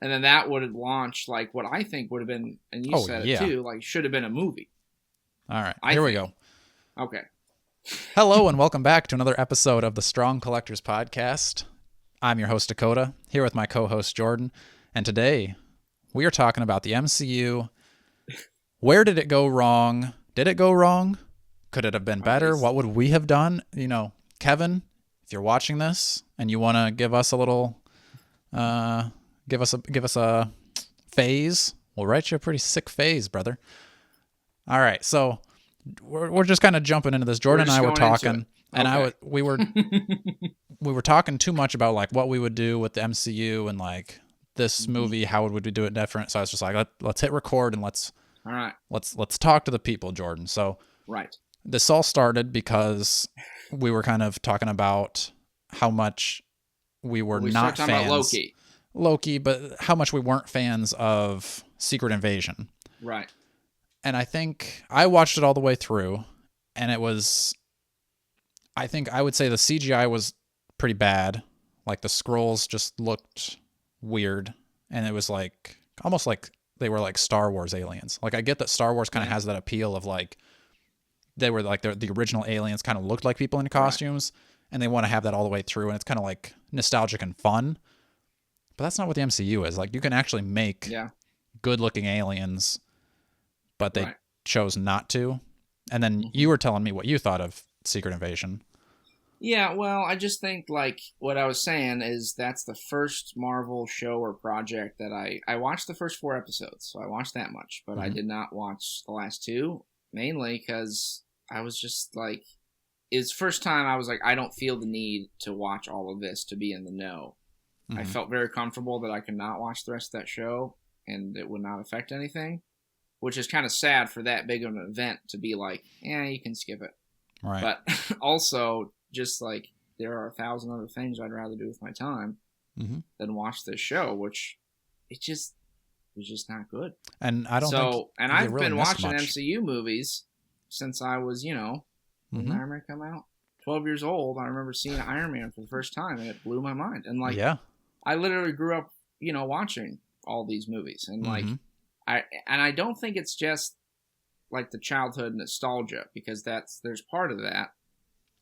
And then that would have launched like what I think would have been, and you said it too, like should have been a movie. All right, here we go. Okay. Hello and welcome back to another episode of the Strong Collectors Podcast. I'm your host, Dakota, here with my co-host, Jordan. And today, we are talking about the MCU. Where did it go wrong? Did it go wrong? Could it have been better? What would we have done? You know, Kevin, if you're watching this and you want to give us a little... Give us a phase. We'll write you a pretty sick phase, brother. All right, so we're just kind of jumping into this. Jordan and I were talking, and we were talking too much about like what we would do with the MCU and like this movie, how would we do it different. So I was just like, let's hit record and let's talk to the people, Jordan. So this all started because we were kind of talking about how much we were not fans. About Loki, but how much we weren't fans of Secret Invasion. Right. And I think I watched it all the way through, and it was, I think I would say the CGI was pretty bad. Like the Skrulls just looked weird, and it was like, almost like they were like Star Wars aliens. Like I get that Star Wars kind of has that appeal of like, they were like the original aliens kind of looked like people in costumes, and they want to have that all the way through, and it's kind of like nostalgic and fun. But that's not what the MCU is. Like, you can actually make good-looking aliens, but they chose not to. And then you were telling me what you thought of Secret Invasion. Yeah, well, I just think, like, what I was saying is that's the first Marvel show or project that I watched the first 4 episodes, so I watched that much. But I did not watch the last 2, mainly because I was just, like, it's the first time I was like, I don't feel the need to watch all of this to be in the know. I felt very comfortable that I could not watch the rest of that show and it would not affect anything, which is kind of sad for that big of an event to be like, yeah, you can skip it. Right. But also, just like, there are 1,000 other things I'd rather do with my time than watch this show, which it just was just not good. And I don't think and I've really been watching much. MCU movies since I was, when did Iron Man come out? 12 years old. I remember seeing Iron Man for the first time, and it blew my mind. And like, I literally grew up, watching all these movies, and like, I don't think it's just like the childhood nostalgia, because there's part of that.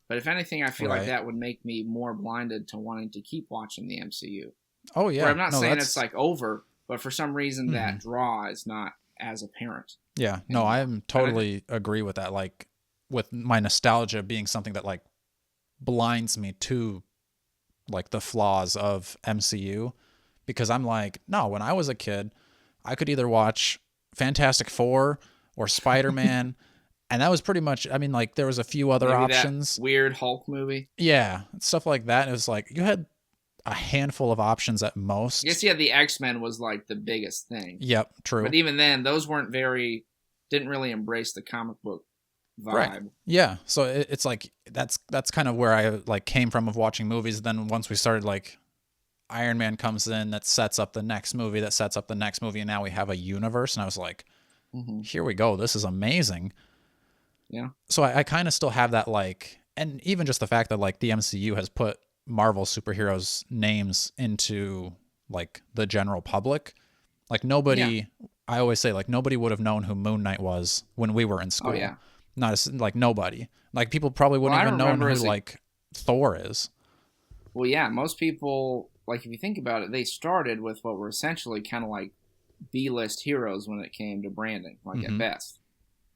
But if anything, I feel like that would make me more blinded to wanting to keep watching the MCU. Oh yeah. Where I'm not saying it's like over, but for some reason that draw is not as apparent. Yeah. No, I totally agree with that. Like, with my nostalgia being something that like blinds me to like the flaws of MCU, because I'm like, no, when I was a kid, I could either watch Fantastic Four or Spider-Man, and that was pretty much, I mean, like, there was a few other options. That weird Hulk movie. Yeah, stuff like that. It was like, you had a handful of options at most. I guess, the X-Men was like the biggest thing. Yep, true. But even then, those didn't really embrace the comic book vibe. Right. Yeah. So it's like that's kind of where I like came from of watching movies. Then once we started, like, Iron Man comes in, that sets up the next movie, and now we have a universe, and I was like, here we go. This is amazing. Yeah. So I kind of still have that, like, and even just the fact that like the MCU has put Marvel superheroes' names into like the general public. Like nobody, I always say, like, nobody would have known who Moon Knight was when we were in school. Oh, yeah. Like nobody. Like people probably wouldn't even know who like Thor is. Well, yeah, most people, like, if you think about it, they started with what were essentially kind of like B-list heroes when it came to branding, like at best.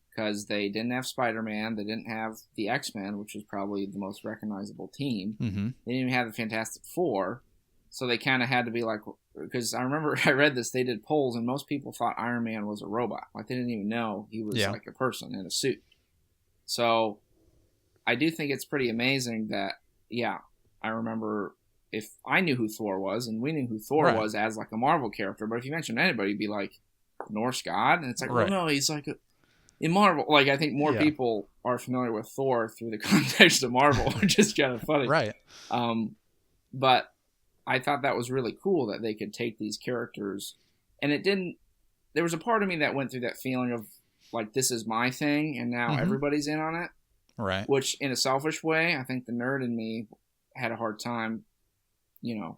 Because they didn't have Spider-Man, they didn't have the X-Men, which was probably the most recognizable team. They didn't even have the Fantastic Four, so they kind of had to be like, because I remember I read this, they did polls, and most people thought Iron Man was a robot. Like, they didn't even know he was like a person in a suit. So I do think it's pretty amazing that, I remember if I knew who Thor was, and we knew who Thor was as like a Marvel character, but if you mentioned anybody, it'd be like Norse god, and it's like, well, no, he's like in Marvel. Like, I think more people are familiar with Thor through the context of Marvel, which is kind of funny. Right. But I thought that was really cool that they could take these characters, and there was a part of me that went through that feeling of like, this is my thing, and now everybody's in on it. Right. Which, in a selfish way, I think the nerd in me had a hard time,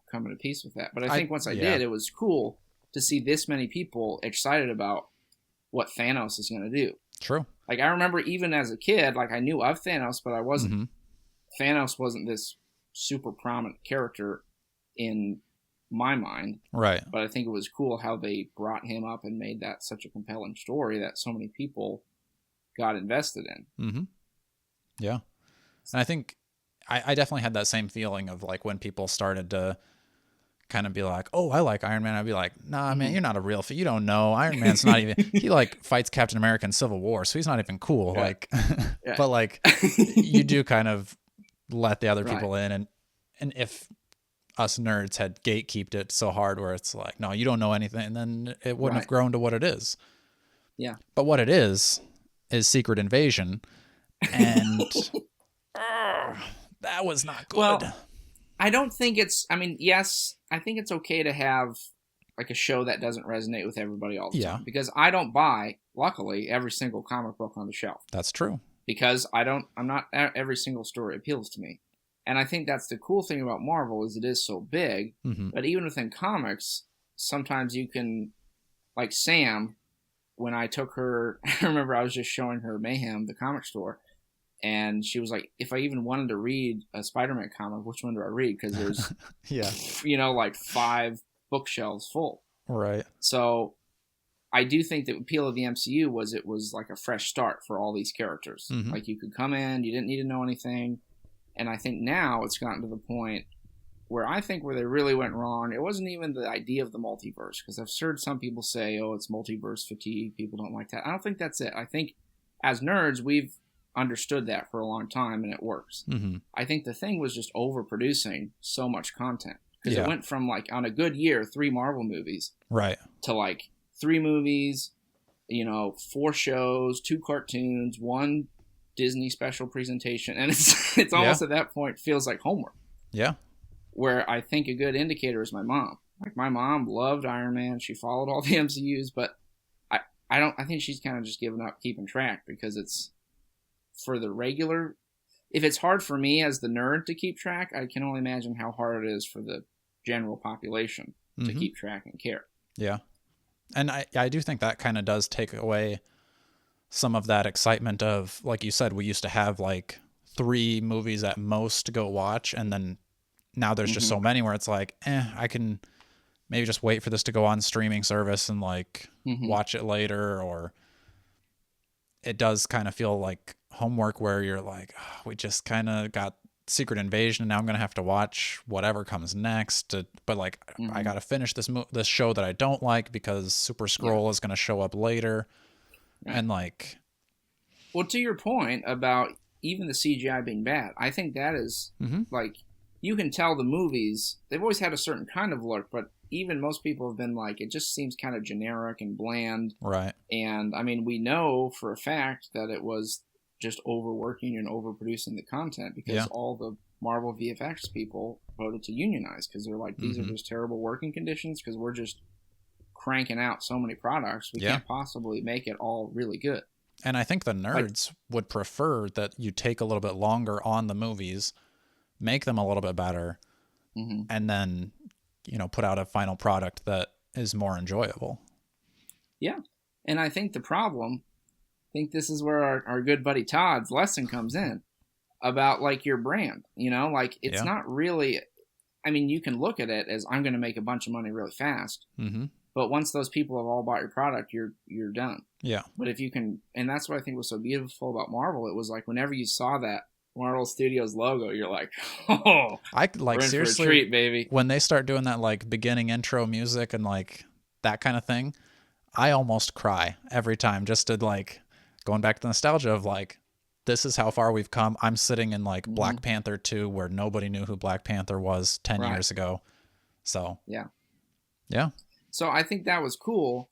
coming to peace with that. But I think once I did, it was cool to see this many people excited about what Thanos is going to do. True. Like, I remember even as a kid, like, I knew of Thanos, but I wasn't, Thanos wasn't this super prominent character in my mind. Right. But I think it was cool how they brought him up and made that such a compelling story that so many people got invested in. Yeah. And I think I definitely had that same feeling of like when people started to kind of be like, oh, I like Iron Man. I'd be like, nah, man, you're not a real fan. You don't know. Iron Man's not even, he like fights Captain America in Civil War, so he's not even cool. Yeah. Like, but like you do kind of let the other people in. And if us nerds had gatekeeped it so hard where it's like, no, you don't know anything, then it wouldn't have grown to what it is. Yeah. But what it is Secret Invasion. And that was not good. Well, I don't think it's, I mean, yes, I think it's okay to have like a show that doesn't resonate with everybody all the time. Because I don't buy, luckily, every single comic book on the shelf. That's true. Because I'm not, every single story appeals to me. And I think that's the cool thing about Marvel is it is so big. But even within comics, sometimes you can, like Sam, when I took her, I remember I was just showing her Mayhem, the comic store. And she was like, if I even wanted to read a Spider-Man comic, which one do I read? Because there's, like 5 bookshelves full. Right. So I do think the appeal of the MCU was it was like a fresh start for all these characters. Like you could come in, you didn't need to know anything. And I think now it's gotten to the point where I think where they really went wrong, it wasn't even the idea of the multiverse. Because I've heard some people say, oh, it's multiverse fatigue. People don't like that. I don't think that's it. I think as nerds, we've understood that for a long time and it works. I think the thing was just overproducing so much content because it went from like on a good year 3 Marvel movies to like 3 movies, 4 shows, 2 cartoons, 1 Disney special presentation, and it's almost at that point feels like homework. Where I think a good indicator is my mom. Like my mom loved Iron Man, she followed all the MCUs, but I think she's kind of just given up keeping track because it's for the regular, if it's hard for me as the nerd to keep track, I can only imagine how hard it is for the general population to keep track and care. Yeah. And I do think that kind of does take away some of that excitement of, like you said, we used to have like 3 movies at most to go watch. And then now there's just so many where it's like, I can maybe just wait for this to go on streaming service and like watch it later. Or it does kind of feel like homework where you're like, oh, we just kind of got Secret Invasion and now I'm going to have to watch whatever comes next. But like, I got to finish this show that I don't like because Super Skrull is going to show up later. And like, well, to your point about even the CGI being bad, I think that is like, you can tell the movies, they've always had a certain kind of look, but even most people have been like, it just seems kind of generic and bland. Right. And I mean, we know for a fact that it was just overworking and overproducing the content because all the Marvel VFX people voted to unionize because they're like, these are just terrible working conditions because we're just cranking out so many products. We can't possibly make it all really good. And I think the nerds would prefer that you take a little bit longer on the movies, make them a little bit better, and then, put out a final product that is more enjoyable. Yeah. And I think the problem, this is where our good buddy Todd's lesson comes in about like your brand, like it's not really, I mean, you can look at it as I'm going to make a bunch of money really fast. But once those people have all bought your product, you're done. Yeah. But if you can, and that's what I think was so beautiful about Marvel. It was like whenever you saw that Marvel Studios logo, you're like, oh, I like we're in seriously for a treat, baby. When they start doing that like beginning intro music and like that kind of thing, I almost cry every time just to like going back to the nostalgia of like, this is how far we've come. I'm sitting in like Black Panther 2 where nobody knew who Black Panther was 10 years ago. So yeah. So I think that was cool,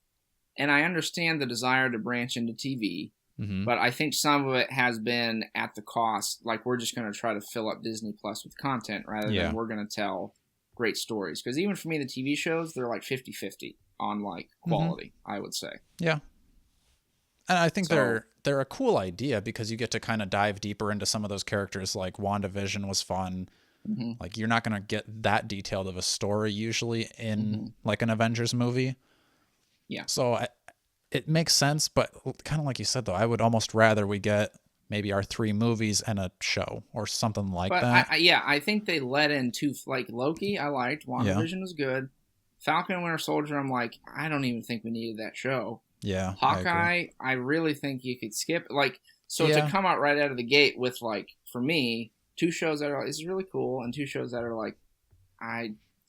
and I understand the desire to branch into TV, but I think some of it has been at the cost, like we're just going to try to fill up Disney Plus with content rather than we're going to tell great stories. Because even for me, the TV shows, they're like 50-50 on like quality, I would say. Yeah. And I think they're a cool idea because you get to kind of dive deeper into some of those characters. Like WandaVision was fun. Like you're not going to get that detailed of a story usually in like an Avengers movie, Yeah. So it makes sense, but kind of like you said, though, I would almost rather we get maybe our 3 movies and a show or something like But that. I think they let in like Loki. I liked Yeah. WandaVision was good. Falcon and Winter Soldier. I'm like, I don't even think we needed that show. Yeah, I agree. Hawkeye, I really think you could skip. Like, so Yeah. to come out right out of the gate with, like, for me, 2 shows that are like, this is really cool, and 2 shows that are like,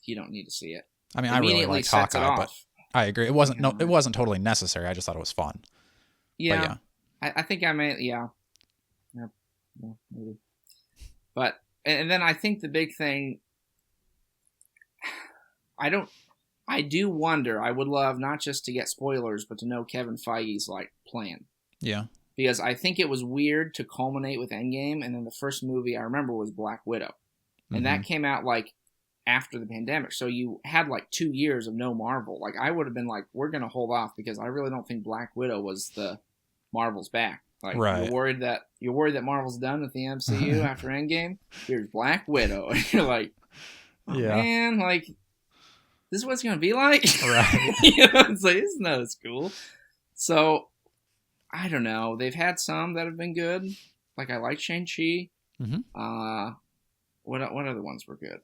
you don't need to see it. I mean, I really Immediately liked sets it Hawkeye, but off. I agree. It wasn't totally necessary. I just thought it was fun. Yeah. But yeah. I think I may, yeah. Yeah, maybe. But, and then I think the big thing, I do wonder, I would love not just to get spoilers, but to know Kevin Feige's, like, plan. Yeah. Because I think it was weird to culminate with Endgame, and then the first movie I remember was Black Widow. And that came out, like, after the pandemic. So you had, like, 2 years of no Marvel. Like, I would have been like, we're going to hold off, because I really don't think Black Widow was the Marvel's back. Like, right. you're worried that Marvel's done with the MCU after Endgame? Here's Black Widow. And you're like, oh, yeah. man, like, this is what it's going to be like? Right. You know, it's like, isn't that cool? So, I don't know. They've had some that have been good. Like, I like Shang-Chi. What other ones were good?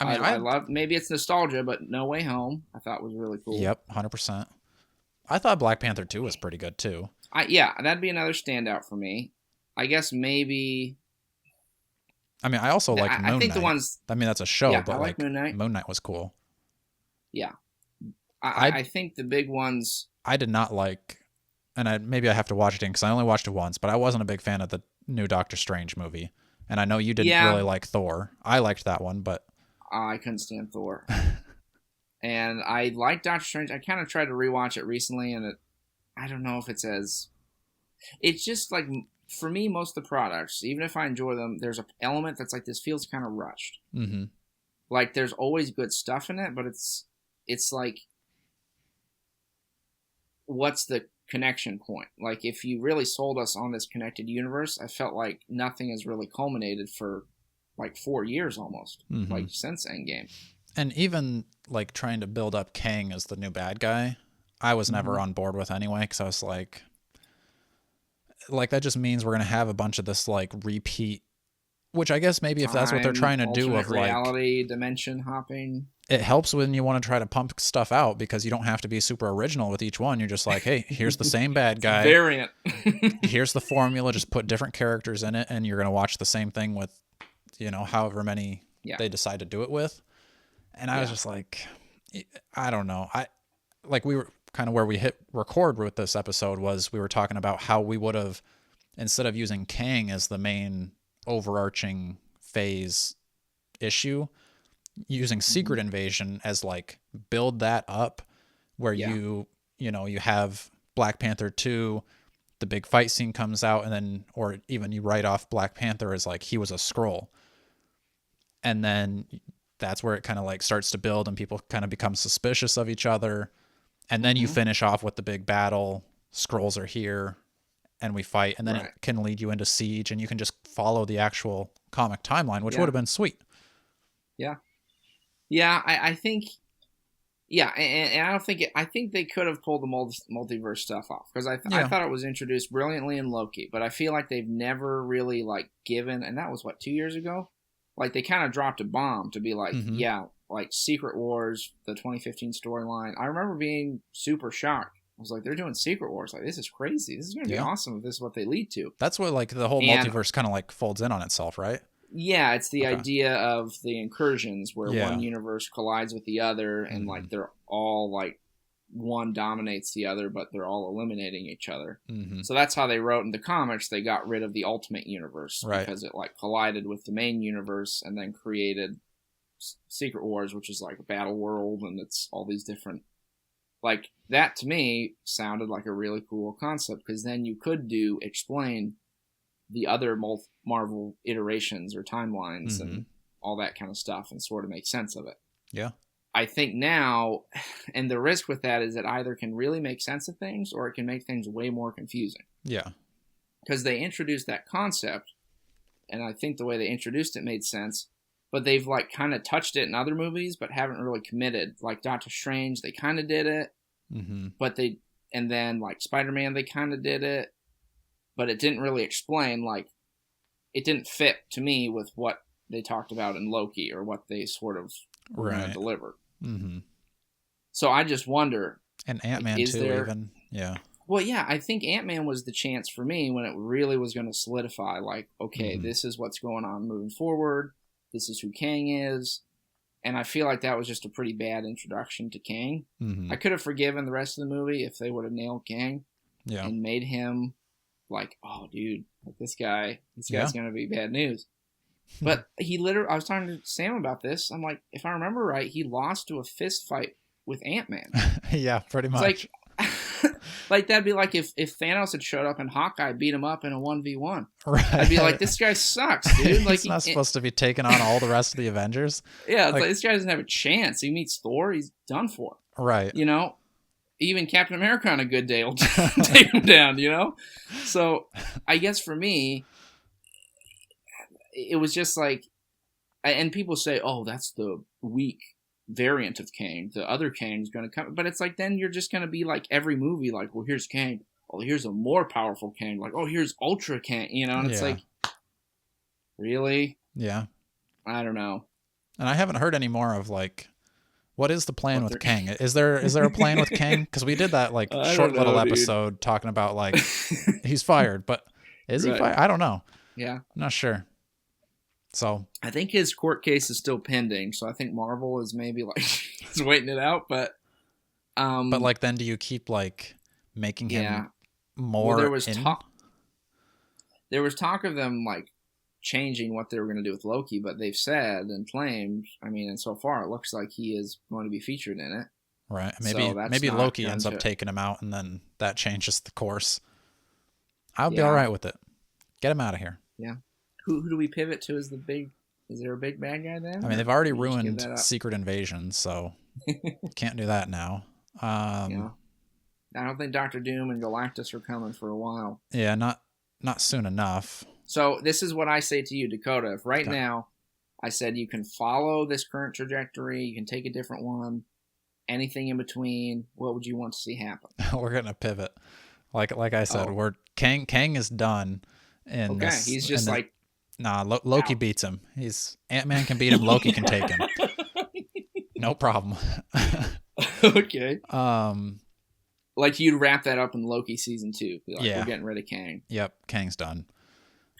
I mean, I love, maybe it's nostalgia, but No Way Home I thought was really cool. Yep, 100%. I thought Black Panther 2 was pretty good too. Yeah, that'd be another standout for me. I guess maybe. I mean, I also like Moon Knight. I think the ones. I mean, that's a show, but I like Moon Knight. Moon Knight was cool. Yeah, I think the big ones. I did not like, and maybe I have to watch it again because I only watched it once. But I wasn't a big fan of the new Doctor Strange movie, and I know you didn't really like Thor. I liked that one, but I couldn't stand Thor. And I like Doctor Strange. I kind of tried to rewatch it recently, and I don't know if it's as. It's just like, for me, most of the products, even if I enjoy them, there's an element that's like, this feels kind of rushed. Mm-hmm. Like, there's always good stuff in it, but it's like, what's the connection point? Like, if you really sold us on this connected universe, I felt like nothing has really culminated for like 4 years almost, like since Endgame. And even like trying to build up Kang as the new bad guy, I was never on board with anyway, because I was like that just means we're gonna have a bunch of this like repeat, which I guess maybe if that's what they're trying to do of reality, dimension hopping. It helps when you want to try to pump stuff out, because you don't have to be super original with each one. You're just like, hey, here's the same bad guy. Variant. Here's the formula. Just put different characters in it, and you're going to watch the same thing with, however many they decide to do it with. And I was just like, I don't know. We were kind of where we hit record with this episode was we were talking about how we would have, instead of using Kang as the main overarching phase issue, using Secret Invasion as like build that up where you have Black Panther 2, the big fight scene comes out, and then, or even you write off Black Panther as like he was a Skrull, and then that's where it kind of like starts to build and people kind of become suspicious of each other, and then you finish off with the big battle, Skrulls are here and we fight, and then it can lead you into Siege, and you can just follow the actual comic timeline, which would have been sweet. Yeah, I think, and I don't think I think they could have pulled the multiverse stuff off, because I thought it was introduced brilliantly in Loki, but I feel like they've never really like given, and that was 2 years ago, like they kind of dropped a bomb to be like, like Secret Wars, the 2015 storyline. I remember being super shocked. I was like, they're doing Secret Wars, like this is crazy. This is going to be awesome if this is what they lead to. That's what like the whole multiverse kind of like folds in on itself, right? Yeah, it's the idea of the incursions where one universe collides with the other, and like they're all like, one dominates the other, but they're all eliminating each other. So that's how they wrote in the comics. They got rid of the Ultimate Universe because it like collided with the main universe, and then created Secret Wars, which is like a battle world, and it's all these different. Like, that to me sounded like a really cool concept, because then you could explain the other Marvel iterations or timelines and all that kind of stuff, and sort of make sense of it. Yeah. I think now, and the risk with that is it either can really make sense of things, or it can make things way more confusing. Yeah. Because they introduced that concept, and I think the way they introduced it made sense, but they've like kind of touched it in other movies, but haven't really committed. Like Doctor Strange, they kind of did it, but and then like Spider-Man, they kind of did it, but it didn't really explain, like, it didn't fit to me with what they talked about in Loki or what they sort of were going to deliver. So I just wonder. And Ant-Man like, too, even. Yeah. Well, yeah, I think Ant-Man was the chance for me when it really was going to solidify, like, okay, this is what's going on moving forward. This is who Kang is. And I feel like that was just a pretty bad introduction to Kang. I could have forgiven the rest of the movie if they would have nailed Kang and made him like, oh, dude, like this guy's going to be bad news. But he literally, I was talking to Sam about this. I'm like, if I remember right, he lost to a fist fight with Ant-Man. Yeah, pretty much. It's like that'd be like if Thanos had showed up and Hawkeye beat him up in a 1v1. Right. I'd be like, this guy sucks, dude. Like, he's not supposed to be taking on all the rest of the Avengers. Yeah, like, this guy doesn't have a chance. He meets Thor, he's done for. Right. You know? Even Captain America on a good day will take him down, you know? So, I guess for me, it was just like, and people say, oh, that's the weak variant of Kang. The other Kang's going to come. But it's like, then you're just going to be like every movie, like, well, here's Kang. Oh, here's a more powerful Kang. Like, oh, here's Ultra Kang, you know? And it's like, really? Yeah. I don't know. And I haven't heard any more of, like, what is the plan with Kang? Is there a plan with Kang? Because we did that, like, short little episode talking about, like, he's fired. But is he fired? I don't know. Yeah. I'm not sure. So I think his court case is still pending, so I think Marvel is maybe like is waiting it out, but like, then do you keep like making him more? Well, there was talk of them like changing what they were going to do with Loki, but they've said and claimed, I mean, and so far it looks like he is going to be featured in it. Right. Maybe Loki ends up taking him out, and then that changes the course. I'll be all right with it. Get him out of here. Yeah. Who do we pivot to as the big? Is there a big bad guy then? I mean, they've already ruined Secret Invasion, so can't do that now. I don't think Doctor Doom and Galactus are coming for a while. Yeah, not soon enough. So this is what I say to you, Dakota. If right now I said you can follow this current trajectory, you can take a different one, anything in between, what would you want to see happen? We're gonna pivot. Like I said, Kang is done. He's just like. Nah, Loki beats him. Ant-Man can beat him. Loki can take him. No problem. Okay. Like you'd wrap that up in Loki season 2. Be like, we're getting rid of Kang. Yep, Kang's done.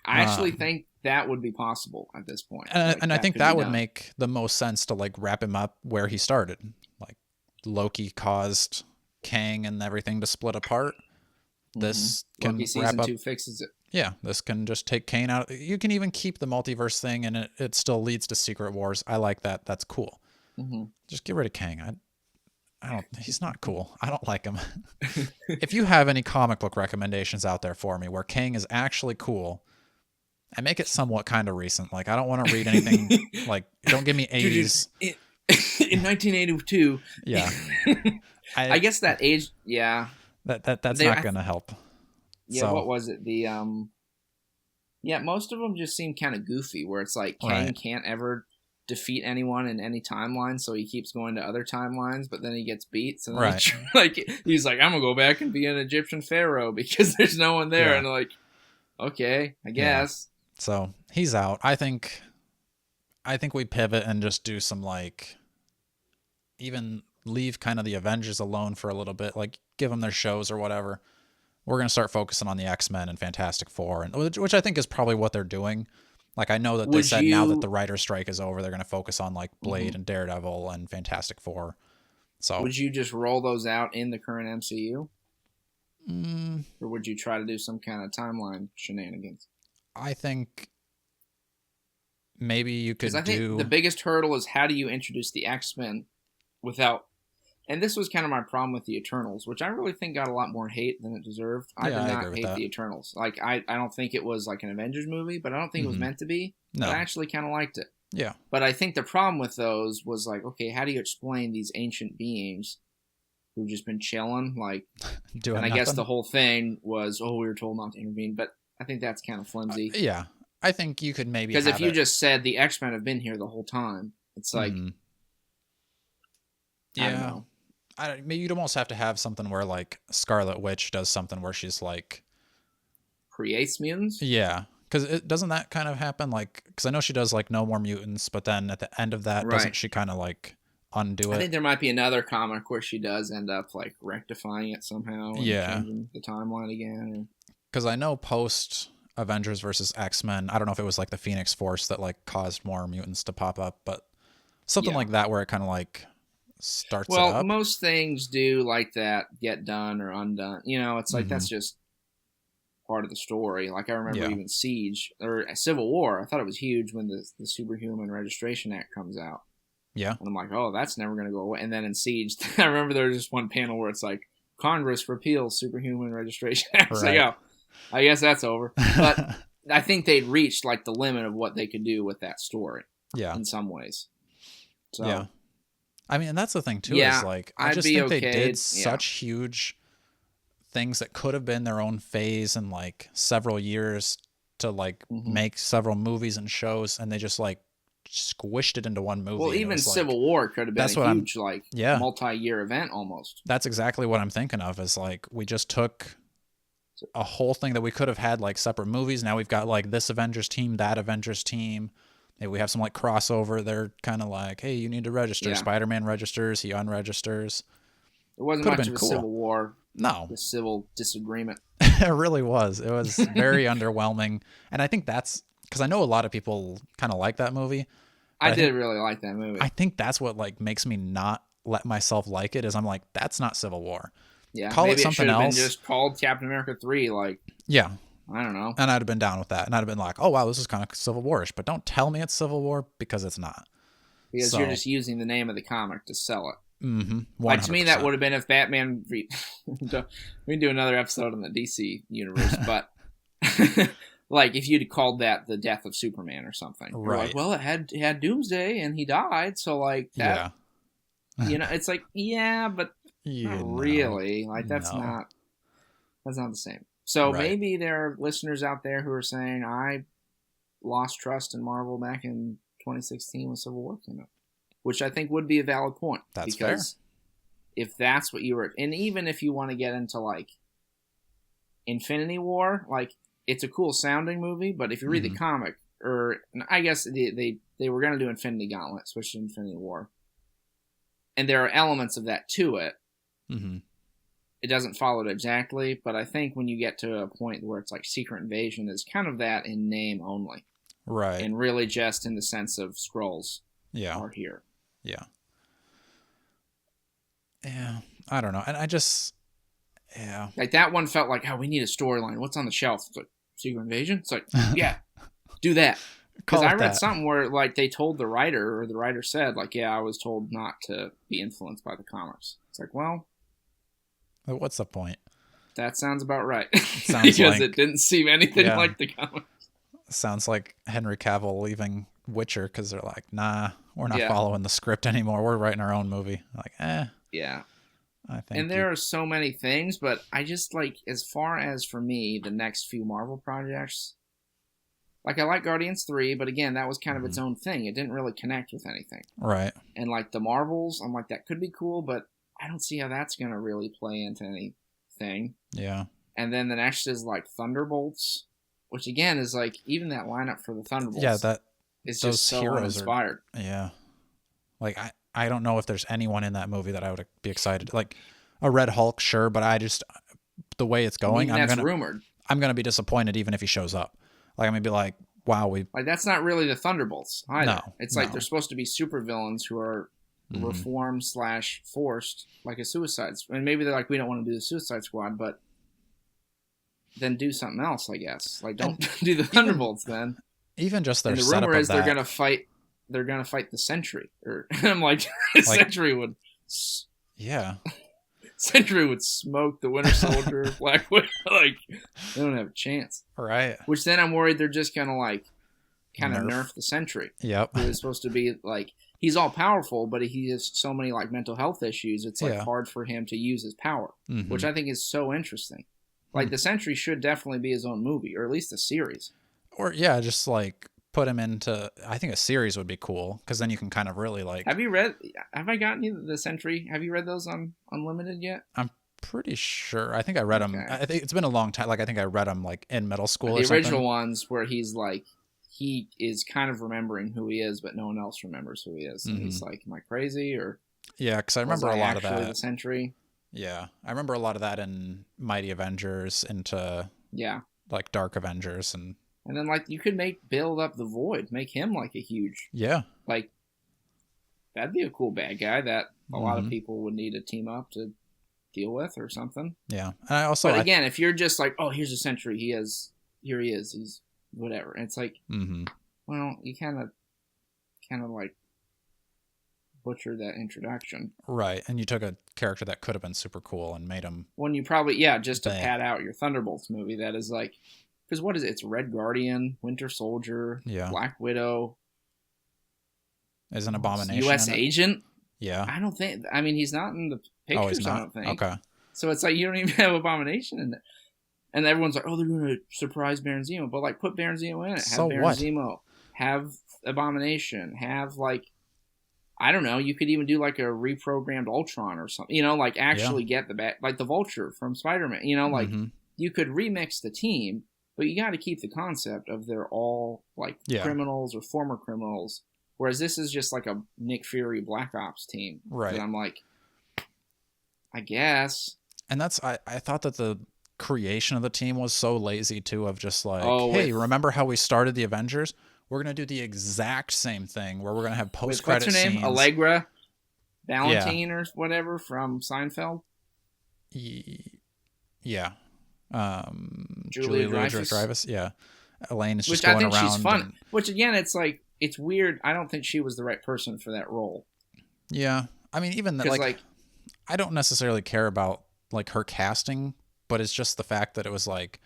I actually think that would be possible at this point. And I think that would make the most sense to like wrap him up where he started. Like Loki caused Kang and everything to split apart. This can Loki season 2 fixes it. Yeah, this can just take Kang out. You can even keep the multiverse thing, and it still leads to Secret Wars. I like that. That's cool. Just get rid of Kang. I don't. He's not cool. I don't like him. If you have any comic book recommendations out there for me where Kang is actually cool, and make it somewhat kind of recent. Like, I don't want to read anything. Like, don't give me 80s. In 1982. Yeah. I guess that age. Yeah. That's not going to help. Yeah, so. What was it? Most of them just seem kind of goofy, where it's like Kang can't ever defeat anyone in any timeline, so he keeps going to other timelines, but then he gets beat. So he's like, I'm gonna go back and be an Egyptian pharaoh because there's no one there, and like, okay, I guess. Yeah. So he's out. I think we pivot and just do some like, even leave kind of the Avengers alone for a little bit, like give them their shows or whatever. We're going to start focusing on the X-Men and Fantastic Four, and which I think is probably what they're doing. Like, I know that they said now that the writer strike is over, they're going to focus on like Blade and Daredevil and Fantastic Four. So would you just roll those out in the current MCU? Or would you try to do some kind of timeline shenanigans? I think maybe you could do... I think the biggest hurdle is how do you introduce the X-Men without... And this was kind of my problem with the Eternals, which I really think got a lot more hate than it deserved. I did not hate the Eternals. Like, I don't think it was like an Avengers movie, but I don't think it was meant to be. No. But I actually kind of liked it. Yeah. But I think the problem with those was like, okay, how do you explain these ancient beings who've just been chilling? Like, doing and I guess the whole thing was, we were told not to intervene. But I think that's kind of flimsy. Yeah. I think you could maybe because if you just said the X-Men have been here the whole time, it's like, I don't know. maybe you'd almost have to have something where like Scarlet Witch does something where she's like creates mutants. Yeah, because it doesn't that kind of happen like because I know she does like no more mutants, but then at the end of that, doesn't she kind of like undo it? I think there might be another comic where she does end up like rectifying it somehow. And changing the timeline again. Because I know post Avengers versus X-Men, I don't know if it was like the Phoenix Force that like caused more mutants to pop up, but something like that where it kind of like starts it up. Well, most things do like that get done or undone. You know, it's like that's just part of the story. Like I remember even Siege or Civil War. I thought it was huge when the Superhuman Registration Act comes out. Yeah. And I'm like, oh, that's never going to go away. And then in Siege, I remember there was just one panel where it's like, Congress repeals Superhuman Registration Act. Right. So, yeah, I guess that's over. But I think they'd reached like the limit of what they could do with that story. Yeah. In some ways. So, yeah. I mean, and that's the thing too, is like, I just think they did such huge things that could have been their own phase in like several years to like make several movies and shows. And they just like squished it into one movie. Well, even Civil War could have been a huge multi-year event almost. That's exactly what I'm thinking of, is like we just took a whole thing that we could have had like separate movies. Now we've got like this Avengers team, that Avengers team. Maybe we have some like crossover. They're kind of like, hey, you need to register. Spider-Man registers, he unregisters. It wasn't much of a Civil War. No. The civil disagreement. It really was. It was very underwhelming. And I think that's because I know a lot of people kind of like that movie. I did really like that movie. I think that's what like makes me not let myself like it, is I'm like, that's not Civil War. Yeah. Call it something else. Been just called Captain America 3. Like, yeah. I don't know. And I'd have been down with that. And I'd have been like, oh, wow, this is kind of Civil War-ish. But don't tell me it's Civil War, because it's not. Because you're just using the name of the comic to sell it. Mm-hmm. 100%. Like, to me, that would have been if Batman... we can do another episode on the DC universe, but... like, if you'd called that the death of Superman or something. Right. Like, well, it had Doomsday, and he died, so, like, that... Yeah. You know, it's like, yeah, but not really. Like, that's not the same. So maybe there are listeners out there who are saying, I lost trust in Marvel back in 2016 when Civil War came out, which I think would be a valid point. That's fair. If that's what you were, and even if you want to get into like Infinity War, like it's a cool sounding movie, but if you read the comic, or I guess they were going to do Infinity Gauntlet, switch to Infinity War, and there are elements of that to it. Mm-hmm. It doesn't follow it exactly, but I think when you get to a point where it's like Secret Invasion is kind of that in name only. Right. And really just in the sense of Skrulls are here. Yeah. Yeah. I don't know. And I just, like that one felt like, we need a storyline. What's on the shelf? It's like, Secret Invasion? It's like, yeah, do that. Because I read something where like they told the writer, or the writer said like, I was told not to be influenced by the comics. It's like, well, what's the point? That sounds about right. Sounds because it didn't seem anything like the comics. Sounds like Henry Cavill leaving Witcher because they're like, nah, we're not following the script anymore. We're writing our own movie. Like, yeah. I think. And there are so many things, but I just like, as far as for me, the next few Marvel projects, like I like Guardians 3, but again, that was kind of its own thing. It didn't really connect with anything. Right. And like the Marvels, I'm like, that could be cool, but I don't see how that's going to really play into anything. Yeah. And then the next is like Thunderbolts, which again is like, even that lineup for the Thunderbolts. Yeah, that is just so inspired. Yeah. Like, I don't know if there's anyone in that movie that I would be excited. Like, a Red Hulk, sure, but I just, the way it's going, rumored. I'm going to be disappointed even if he shows up. Like, I'm going to be like, wow, like, that's not really the Thunderbolts either. No, it's like they're supposed to be supervillains who are reformed / forced, like a Suicide Squad. And maybe they're like, we don't want to do the Suicide Squad, but then do something else, I guess. Like, don't do the Thunderbolts then. Even just their setup. And the rumor is they're going to fight. They're going to fight the Sentry. Or I'm like, Sentry would. Yeah. Sentry would smoke the Winter Soldier, Black Widow. Like, they don't have a chance. Right. Which then I'm worried they're just going to like, kind of nerf the Sentry. Yep. Who is supposed to be like, he's all powerful, but he has so many like mental health issues. It's like hard for him to use his power, which I think is so interesting. Like the Sentry should definitely be his own movie, or at least a series. Or just like put him into, I think a series would be cool, because then you can kind of really like. Have I gotten you the Sentry? Have you read those on Unlimited yet? I'm pretty sure. I think I read them. I think it's been a long time. Like I think I read them like in middle school or something. The original ones where he's like, he is kind of remembering who he is, but no one else remembers who he is. And he's like, am I crazy? Or yeah, because I remember a lot of that. The Sentry. Yeah, I remember a lot of that in Mighty Avengers into like Dark Avengers and then like you could build up the Void, make him like a huge like that'd be a cool bad guy that a lot of people would need to team up to deal with or something. Yeah, and I also but again, if you're just like, oh, here's a Sentry, here he is, he's whatever, and it's like, well, you kind of like butcher that introduction, right? And you took a character that could have been super cool and made him when you probably just to pad out your Thunderbolts movie that is like, because what is it? It's Red Guardian, Winter Soldier, Black Widow, is an Abomination, U.S. Agent. Yeah, I don't think. I mean, he's not in the pictures. Oh, he's not? I don't think. Okay, so it's like you don't even have Abomination in it, and everyone's like, oh, they're going to surprise Baron Zemo, but like put Baron Zemo in it. Have Baron Zemo, have Abomination, have like, I don't know, you could even do like a reprogrammed Ultron or something, like actually get the back, like the Vulture from Spider-Man, like you could remix the team, but you got to keep the concept of they're all like criminals or former criminals, whereas this is just like a Nick Fury Black Ops team. Right. And I'm like, I guess. And that's, I thought that the creation of the team was so lazy too, of just like, remember how we started the Avengers? We're going to do the exact same thing where we're going to have post-credit scenes. What's her name? Allegra Valentine or whatever from Seinfeld? Yeah. Julia Dreyfus. Yeah. Elaine is just going around. Which I think she's fun. Which, again, it's like, it's weird. I don't think she was the right person for that role. Yeah. I mean, even that, like, I don't necessarily care about, like, her casting, but it's just the fact that it was like,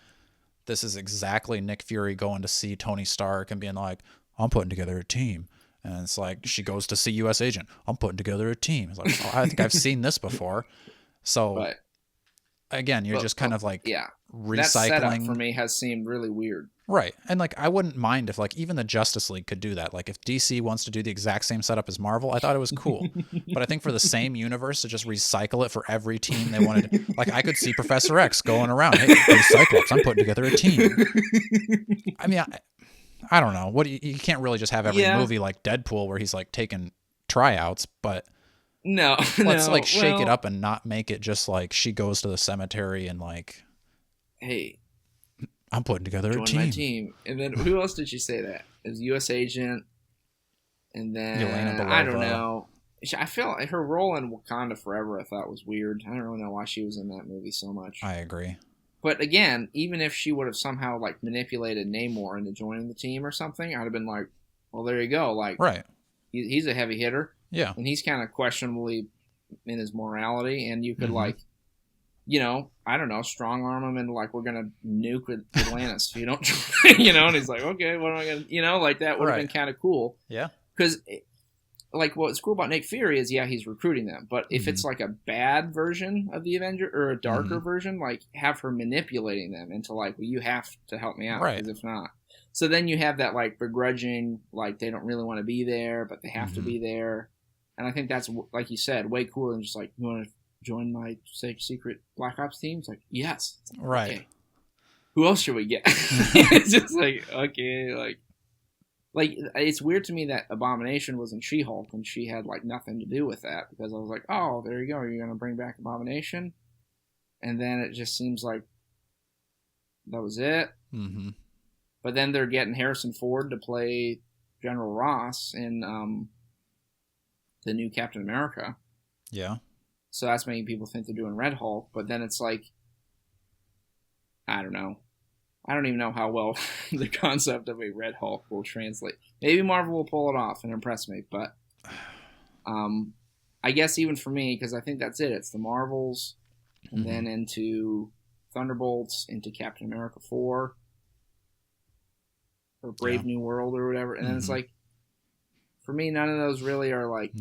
this is exactly Nick Fury going to see Tony Stark and being like, I'm putting together a team. And it's like, she goes to see U.S. Agent. I'm putting together a team. It's like, oh, I think I've seen this before. So, again, you're just kind of like recycling. That setup for me has seemed really weird. Right. And like, I wouldn't mind if like even the Justice League could do that. Like if DC wants to do the exact same setup as Marvel, I thought it was cool. But I think for the same universe to just recycle it for every team they wanted to, like I could see Professor X going around, hey Cyclops, I'm putting together a team. I mean, I don't know. What you can't really just have every movie like Deadpool where he's like taking tryouts, but let's like shake it up and not make it just like she goes to the cemetery and like, hey, I'm putting together a team. My team. And then who else did she say that? It was U.S. Agent. And then, I don't know. I feel like her role in Wakanda Forever I thought was weird. I don't really know why she was in that movie so much. I agree. But again, even if she would have somehow like manipulated Namor into joining the team or something, I'd have been like, well, there you go. Like, right. He's a heavy hitter. Yeah. And he's kind of questionably in his morality. And you could like, I don't know, strong arm him into like, we're going to nuke Atlantis if you don't, and he's like, okay, what am I going to, like that would have been kind of cool. Yeah. Because like what's cool about Nick Fury is, he's recruiting them. But if it's like a bad version of the Avenger or a darker version, like have her manipulating them into like, well, you have to help me out. Because if not. So then you have that like begrudging, like they don't really want to be there, but they have to be there. And I think that's, like you said, way cooler than just like, you want to join my secret Black Ops team? It's like, yes. It's like, right. Okay. Who else should we get? It's just like, okay, like it's weird to me that Abomination was in She-Hulk and she had like nothing to do with that, because I was like, oh, there you go. You're going to bring back Abomination? And then it just seems like that was it. Mm-hmm. But then they're getting Harrison Ford to play General Ross in the new Captain America. Yeah. So that's making people think they're doing Red Hulk, but then it's like, I don't know. I don't even know how well the concept of a Red Hulk will translate. Maybe Marvel will pull it off and impress me, but I guess even for me, because I think that's it. It's the Marvels, and then into Thunderbolts, into Captain America 4, or Brave New World or whatever. And then it's like, for me, none of those really are like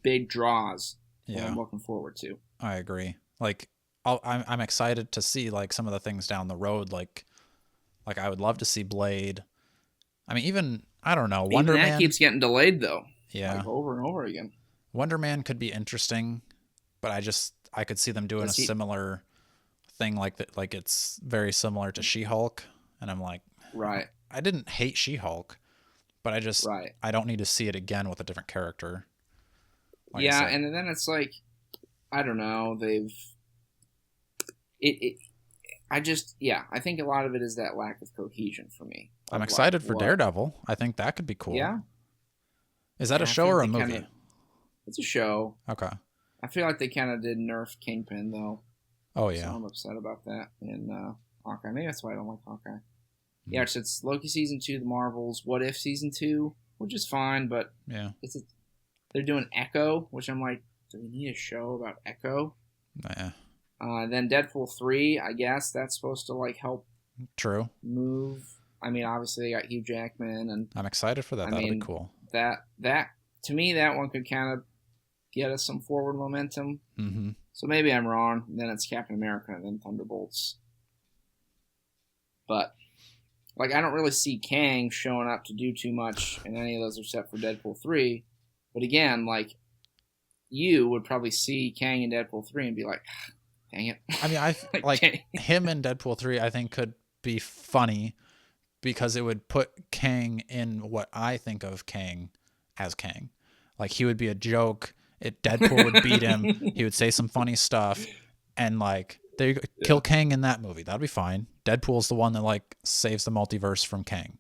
big draws. Yeah, I'm looking forward to. I agree. Like, I'm excited to see like some of the things down the road. Like I would love to see Blade. I mean, even, I don't know, Even Wonder that Man keeps getting delayed though. Yeah. Like over and over again. Wonder Man could be interesting, but I could see them doing a similar thing like that. Like it's very similar to She-Hulk, and I'm like, right. I didn't hate She-Hulk, but right. I don't need to see it again with a different character. Like yeah, and then it's like, I don't know, I think a lot of it is that lack of cohesion for me. I'm excited for Daredevil. I think that could be cool. Yeah. Is that a show or a movie? It's a show. Okay. I feel like they kind of did nerf Kingpin though. Oh yeah. So I'm upset about that in Hawkeye. Maybe that's why I don't like Hawkeye. Yeah, it's Loki season 2, The Marvels, What If season 2, which is fine, but yeah, they're doing Echo, which I'm like, do we need a show about Echo? Yeah. Then Deadpool 3, I guess that's supposed to like help. True. Move. I mean, obviously they got Hugh Jackman, and I'm excited for that. That'll be cool. That to me, that one could kind of get us some forward momentum. Mm-hmm. So maybe I'm wrong. Then it's Captain America and then Thunderbolts. But like, I don't really see Kang showing up to do too much in any of those except for Deadpool 3. But again, like, you would probably see Kang in Deadpool 3 and be like, dang it. I mean, I like him in Deadpool 3, I think could be funny because it would put Kang in what I think of Kang as Kang. Like, he would be a joke. Deadpool would beat him. He would say some funny stuff. And, like, there you go. Kill Kang in that movie. That'd be fine. Deadpool's the one that, like, saves the multiverse from Kang.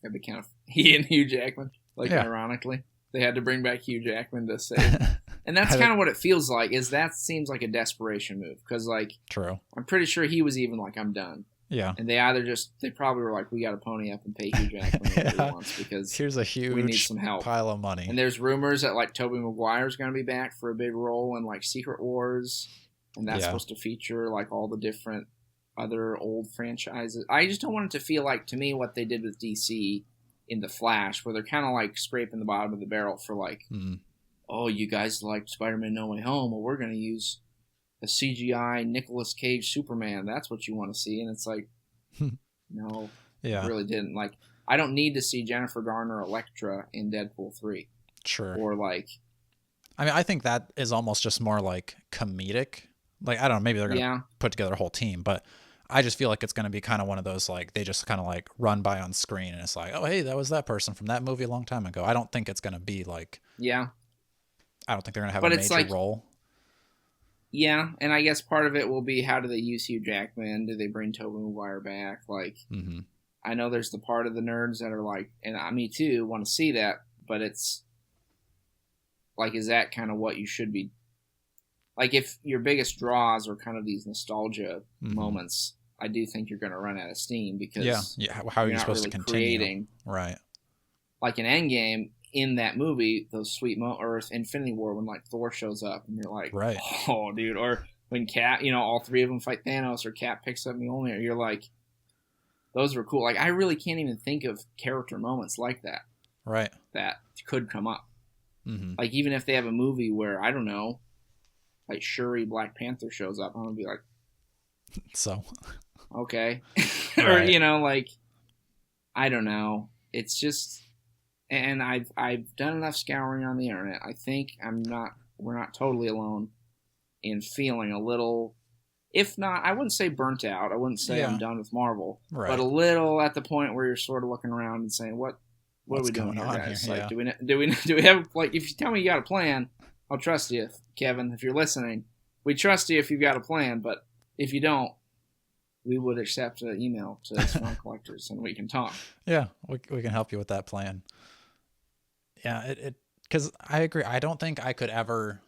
That'd be kind of... He and Hugh Jackman. Like, ironically. They had to bring back Hugh Jackman to save. And that's kind of what it feels like, is that seems like a desperation move. Because, like... True. I'm pretty sure he was even like, I'm done. Yeah. And they probably were like, we got to pony up and pay Hugh Jackman whatever he wants because here's a huge we need some help. Pile of money. And there's rumors that like Tobey Maguire's going to be back for a big role in like Secret Wars, and that's supposed to feature like all the different other old franchises. I just don't want it to feel like, to me, what they did with DC in The Flash, where they're kind of like scraping the bottom of the barrel for like, oh, you guys liked Spider-Man No Way Home, well, we're going to use a CGI Nicolas Cage Superman. That's what you want to see. And it's like, no, I really didn't. Like, I don't need to see Jennifer Garner Elektra in Deadpool 3. Sure. Or like, I mean, I think that is almost just more like comedic. Like, I don't know, maybe they're going to put together a whole team, but I just feel like it's going to be kind of one of those, like, they just kind of like run by on screen and it's like, oh, hey, that was that person from that movie a long time ago. I don't think it's going to be like, I don't think they're going to have a major role. Yeah, and I guess part of it will be, how do they use Hugh Jackman? Do they bring Tobey Maguire back? Like, I know there's the part of the nerds that are like, and me too, want to see that, but it's like, is that kind of what you should be? Like, if your biggest draws are kind of these nostalgia moments, I do think you're going to run out of steam because how are you supposed to continue? Creating, right? Like in Endgame. In that movie, those sweet or Infinity War, when like Thor shows up and you're like, right, oh dude, or when Cap, all three of them fight Thanos, or Cap picks up Mjolnir, you're like, those were cool. Like, I really can't even think of character moments like that, right? That could come up. Like, even if they have a movie where, I don't know, like Shuri Black Panther shows up, I'm gonna be like, so okay, or like, I don't know. It's just. And I've done enough scouring on the internet. I think we're not totally alone in feeling a little, if not, I wouldn't say burnt out. I wouldn't say I'm done with Marvel, but a little at the point where you're sort of looking around and saying, what's are we doing here, guys? Like, do we have, like, if you tell me you got a plan, I'll trust you, Kevin. If you're listening, we trust you if you've got a plan. But if you don't, we would accept an email to Strong Collectors and we can talk. Yeah, we can help you with that plan. Yeah, because I agree. I don't think I could ever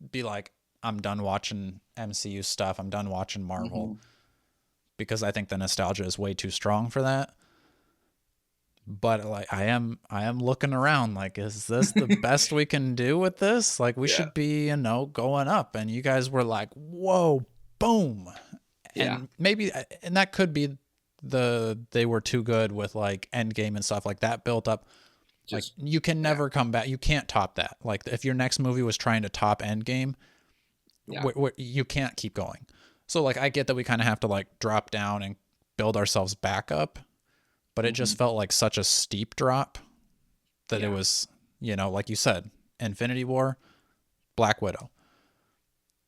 be like, I'm done watching MCU stuff. I'm done watching Marvel, because I think the nostalgia is way too strong for that. But like, I am looking around. Like, is this the best we can do with this? Like, we should be, going up. And you guys were like, whoa, boom. And maybe, and that could be they were too good with like Endgame and stuff like that built up. Like, you can never come back. You can't top that. Like, if your next movie was trying to top Endgame, you can't keep going. So, like, I get that we kind of have to, like, drop down and build ourselves back up. but it just felt like such a steep drop that it was, like you said, Infinity War, Black Widow.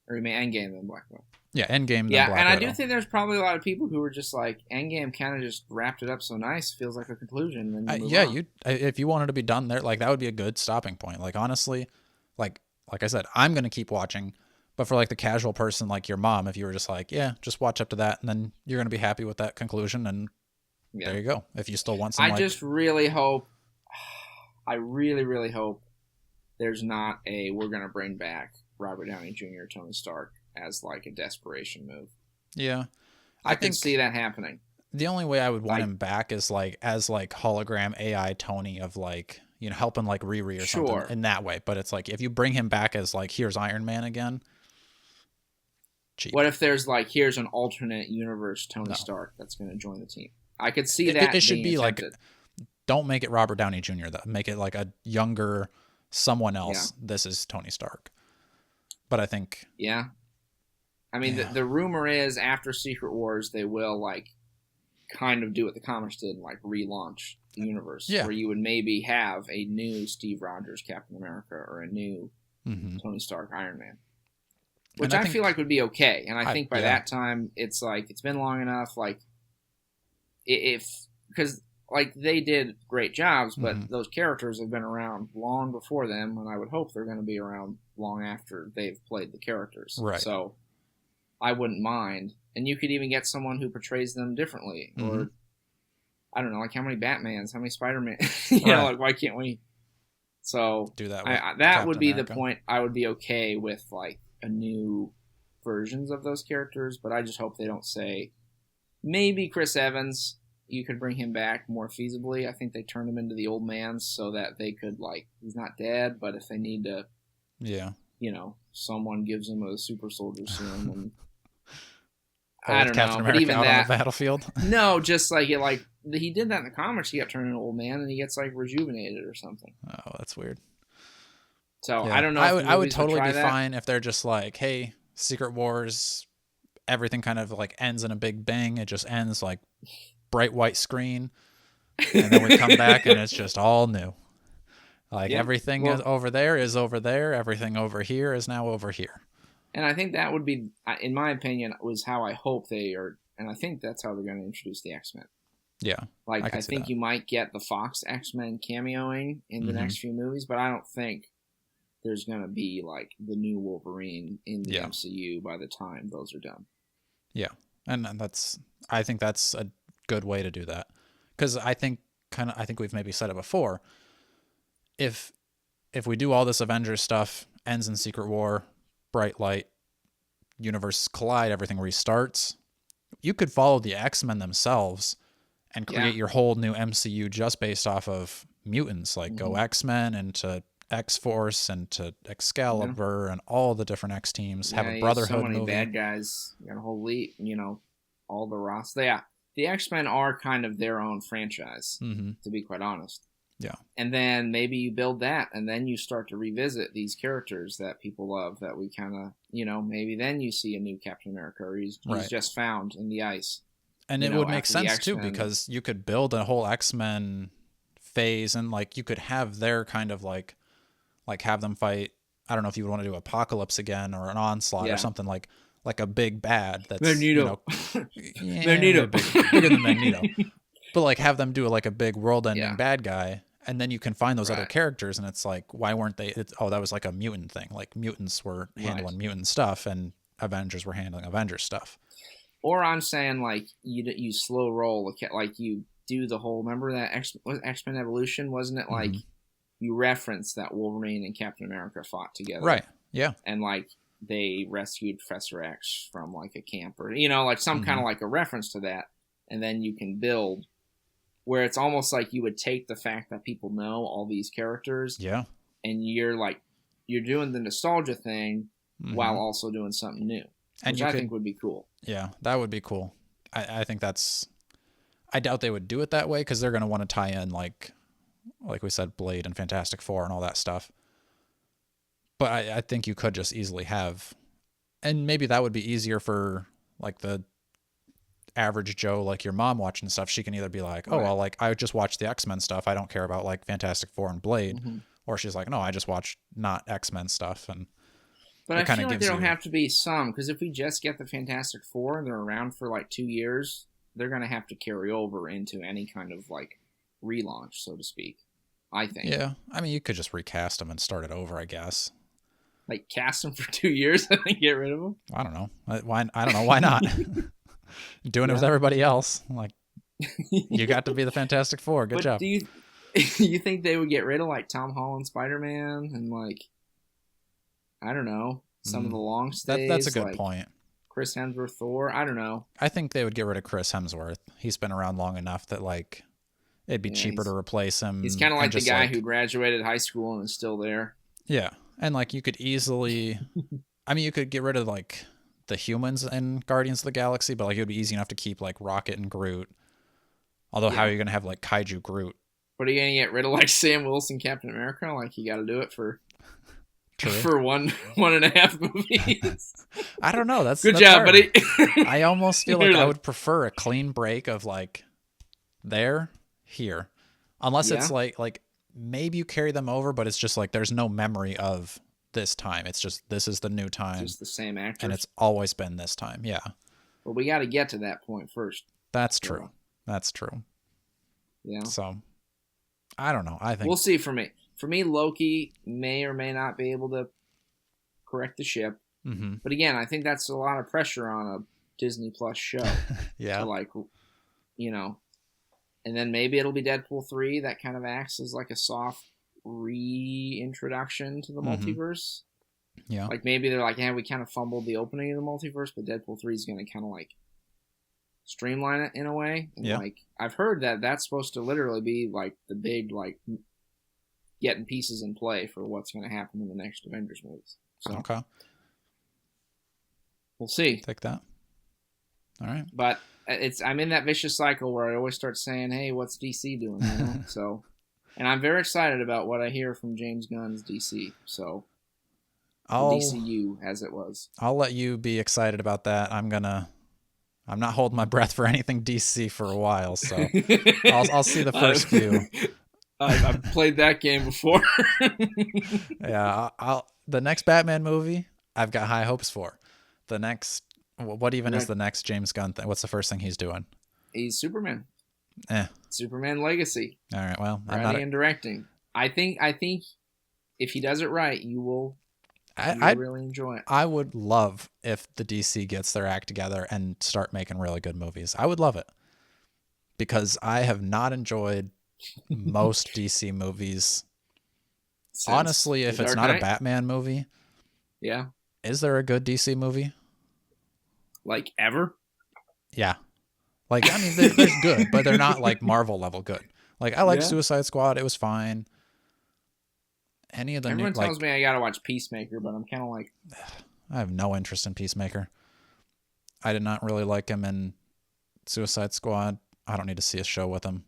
Or you mean Endgame then Black Widow? Yeah, Endgame then Yeah, Black and Widow. I do think there's probably a lot of people who were just like, Endgame kind of just wrapped it up so nice, feels like a conclusion. And if you wanted to be done there, like that would be a good stopping point. Like honestly, like I said, I'm gonna keep watching, but for like the casual person like your mom, if you were just like, yeah, just watch up to that, and then you're gonna be happy with that conclusion, and there you go. If you still want some, I just really hope, I really, really hope there's not we're gonna bring back Robert Downey Jr., Tony Stark as like a desperation move. Yeah. I can see that happening. The only way I would want him back is like as like hologram AI Tony of like, helping like Riri or something in that way. But it's like if you bring him back as like here's Iron Man again. Cheap. What if there's like here's an alternate universe Tony Stark that's going to join the team? I could see that. It should be attempted. Like, don't make it Robert Downey Jr. though. Make it like a younger someone else. Yeah. This is Tony Stark. But I think. Yeah. I mean, the rumor is after Secret Wars, they will like kind of do what the comics did, like relaunch the universe, where you would maybe have a new Steve Rogers Captain America or a new Tony Stark Iron Man, which I feel like would be okay. And I think by that time, it's like it's been long enough. Like because like they did great jobs, but those characters have been around long before them, and I would hope they're going to be around long after they've played the characters. Right. So I wouldn't mind. And you could even get someone who portrays them differently. Or, I don't know, like how many Batmans, how many Spider-Man? Like why can't we? So do that. That would be America. The point. I would be okay with like a new versions of those characters, but I just hope they don't say, maybe Chris Evans, you could bring him back more feasibly. I think they turned him into the old man so that they could like, he's not dead, but if they need to, someone gives him a super soldier serum and I don't Captain know, America but even out that on the battlefield. No, just like he did that in the comics. He got turned into an old man, and he gets like rejuvenated or something. Oh, that's weird. So I don't know. I would totally be fine if they're just like, hey, Secret Wars, everything kind of like ends in a big bang. It just ends like bright white screen, and then we come back and it's just all new. Like everything is over there. Everything over here is now over here. And I think that would be, in my opinion, was how I hope they are. And I think that's how they're going to introduce the X-Men. Yeah. Like, I think you might get the Fox X-Men cameoing in the next few movies, but I don't think there's going to be, like, the new Wolverine in the MCU by the time those are done. Yeah. And I think that's a good way to do that. Because I think we've maybe said it before. If we do all this Avengers stuff, ends in Secret War, bright light, universes collide, everything restarts, you could follow the X-Men themselves and create your whole new MCU just based off of mutants, like go X-Men into X-Force and to Excalibur and all the different X teams, have a Brotherhood so many movie. Bad guys, you got a whole lead, all the roster. Yeah, the X-Men are kind of their own franchise, to be quite honest. Yeah. And then maybe you build that, and then you start to revisit these characters that people love, that we kind of, maybe then you see a new Captain America, or he's just found in the ice. And it would make sense, too, because you could build a whole X-Men phase, and, like, you could have their kind of, like have them fight, I don't know if you would want to do Apocalypse again, or an Onslaught, or something like a big bad that's, Magneto. Magneto. Bigger than Magneto. But, like, have them do, like, a big world-ending bad guy, and then you can find those other characters, and it's like, why weren't they... that was, like, a mutant thing. Like, mutants were handling mutant stuff, and Avengers were handling Avengers stuff. Or I'm saying, like, you slow roll, like, you do the whole... Remember that X-Men Evolution? Wasn't it, like, you reference that Wolverine and Captain America fought together? Right, yeah. And, like, they rescued Professor X from, like, a camp, or, like, some kind of, like, a reference to that, and then you can build... Where it's almost like you would take the fact that people know all these characters, and you're doing the nostalgia thing while also doing something new, which I think would be cool. Yeah, that would be cool. I think that's. I doubt they would do it that way because they're going to want to tie in like we said, Blade and Fantastic Four and all that stuff. But I think you could just easily have, and maybe that would be easier for like the average Joe, like your mom watching stuff, she can either be like, oh, well, like I just watched the X-Men stuff. I don't care about like Fantastic Four and Blade. Mm-hmm. Or she's like, no, I just watched not X-Men stuff. But I feel like there don't have to be some, because if we just get the Fantastic Four and they're around for like 2 years, they're going to have to carry over into any kind of like relaunch, so to speak, I think. Yeah, I mean, you could just recast them and start it over, I guess. Like cast them for 2 years and then get rid of them? I don't know. I don't know. Why not? Doing it with everybody else. Like, you got to be the Fantastic Four. Good job. Do you think they would get rid of like Tom Holland Spider-Man and like, I don't know, some of the long stays? That's a good point. Chris Hemsworth Thor? I don't know. I think they would get rid of Chris Hemsworth. He's been around long enough that like it'd be cheaper to replace him. He's kind of like the guy who graduated high school and is still there. Yeah. And like you could easily, I mean, you could get rid of like the humans in Guardians of the Galaxy, but like it would be easy enough to keep like Rocket and Groot. Although how are you going to have like Kaiju Groot? But are you going to get rid of like Sam Wilson Captain America? Like you got to do it for 1.5 movies. I don't know. That's job, hard. Buddy. I almost feel like I would prefer a clean break of like here, unless it's like maybe you carry them over, but it's just like there's no memory of this time. It's just this is the new time. It's just the same actor, and it's always been this time. Yeah. But we got to get to that point first. That's true. That's true. Yeah. So I don't know. I think we'll see. For me, Loki may or may not be able to correct the ship. Mm-hmm. But again, I think that's a lot of pressure on a Disney Plus show. Yeah. To like, you know, and then maybe it'll be Deadpool 3 that kind of acts as like a soft reintroduction to the multiverse. Yeah. Like maybe they're like, we kind of fumbled the opening of the multiverse, but Deadpool 3 is going to kind of like streamline it in a way. And like, I've heard that that's supposed to literally be like the big, like, getting pieces in play for what's going to happen in the next Avengers movies. So, okay. We'll see. Take that. All right. But I'm in that vicious cycle where I always start saying, hey, what's DC doing? You know? So, and I'm very excited about what I hear from James Gunn's DC. So, DCU as it was. I'll let you be excited about that. I'm not holding my breath for anything DC for a while, so I'll see the first few. I've played that game before. Yeah, the next Batman movie, I've got high hopes for. The next, what even is the next James Gunn thing? What's the first thing he's doing? He's Superman. Superman Legacy. All right, well, writing and directing. I think if he does it right, you will really enjoy it. I would love if the DC gets their act together and start making really good movies. I would love it. Because I have not enjoyed most DC movies. Honestly, if it's not a Batman movie. Yeah. Is there a good DC movie? Like ever? Yeah. Like, I mean, they're good, but they're not like Marvel level good. Like, I like Suicide Squad. It was fine. Any of them. Everyone tells me I gotta watch Peacemaker, but I'm kind of like, I have no interest in Peacemaker. I did not really like him in Suicide Squad. I don't need to see a show with him.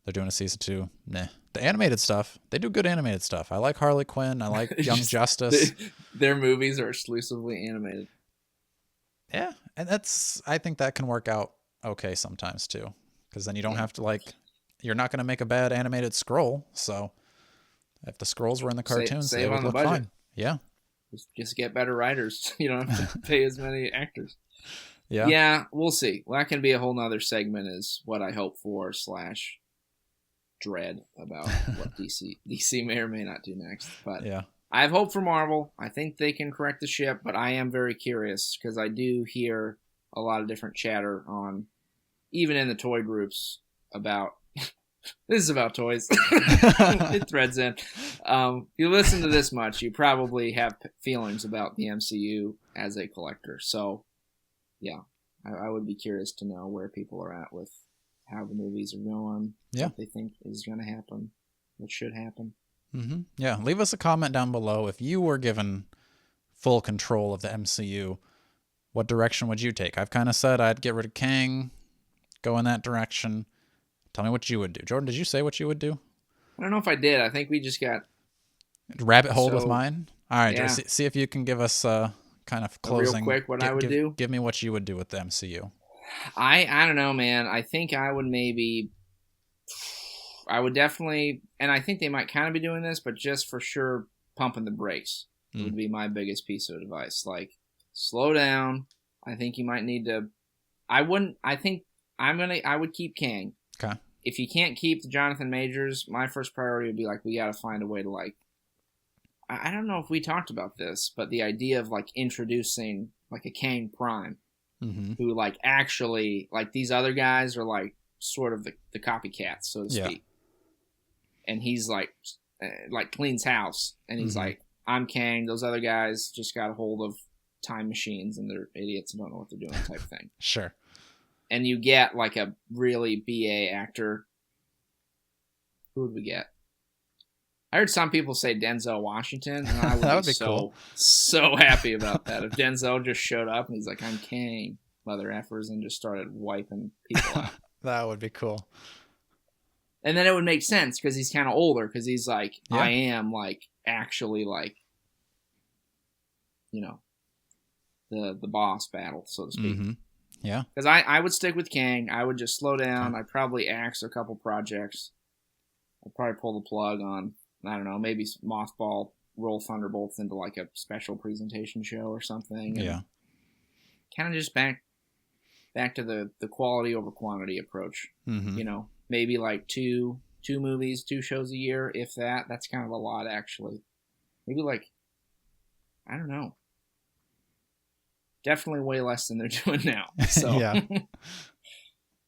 They're doing a season 2. Nah. The animated stuff, they do good animated stuff. I like Harley Quinn. I like Young Justice. Their movies are exclusively animated. Yeah, and I think that can work out okay sometimes too, because then you don't have to you're not going to make a bad animated scroll. So if the scrolls were in the cartoons, they would look fine. Yeah, just get better writers. You don't have to pay as many actors. Yeah, we'll see. Well, that can be a whole nother segment. Is what I hope for / dread about what DC may or may not do next. But yeah, I have hope for Marvel. I think they can correct the ship, but I am very curious because I do hear a lot of different chatter on, even in the toy groups, about this is about toys. It threads in. If you listen to this much, you probably have feelings about the MCU as a collector. So, yeah, I would be curious to know where people are at with how the movies are going, what they think is going to happen, what should happen. Mm-hmm. Yeah, leave us a comment down below. If you were given full control of the MCU, what direction would you take? I've kind of said I'd get rid of Kang, go in that direction. Tell me what you would do. Jordan, did you say what you would do? I don't know if I did. I think we just got... Rabbit hole with mine? All right, yeah. See if you can give us kind of closing... Real quick, what I would do? Give me what you would do with the MCU. I don't know, man. I think I would definitely, and I think they might kind of be doing this, but just for sure, pumping the brakes would be my biggest piece of advice. Like, slow down. I think you might need to. I wouldn't. I think I would keep Kang. Okay. If you can't keep the Jonathan Majors, my first priority would be like, we got to find a way to like. I don't know if we talked about this, but the idea of like introducing like a Kang Prime, who like actually like these other guys are like sort of the copycats, so to speak. And he's like cleans house, and he's like, I'm Kang. Those other guys just got a hold of time machines, and they're idiots and don't know what they're doing, type thing. Sure. And you get like a really BA actor. Who would we get? I heard some people say Denzel Washington, and I would that would be so cool. So happy about that. If Denzel just showed up and he's like, I'm Kang, mother effers, and just started wiping people out. That would be cool. And then it would make sense because he's kind of older, because he's like, I am like actually like, you know, the boss battle, so to speak. Yeah. Because I would stick with Kang. I would just slow down. I'd probably axe a couple projects. I'd probably pull the plug on, I don't know, maybe mothball, roll Thunderbolts into like a special presentation show or something. Yeah. Kind of just back to the quality over quantity approach. You know, maybe like two movies, 2 shows a year, if that. That's kind of a lot, actually. Maybe like, I don't know. Definitely way less than they're doing now. So yeah.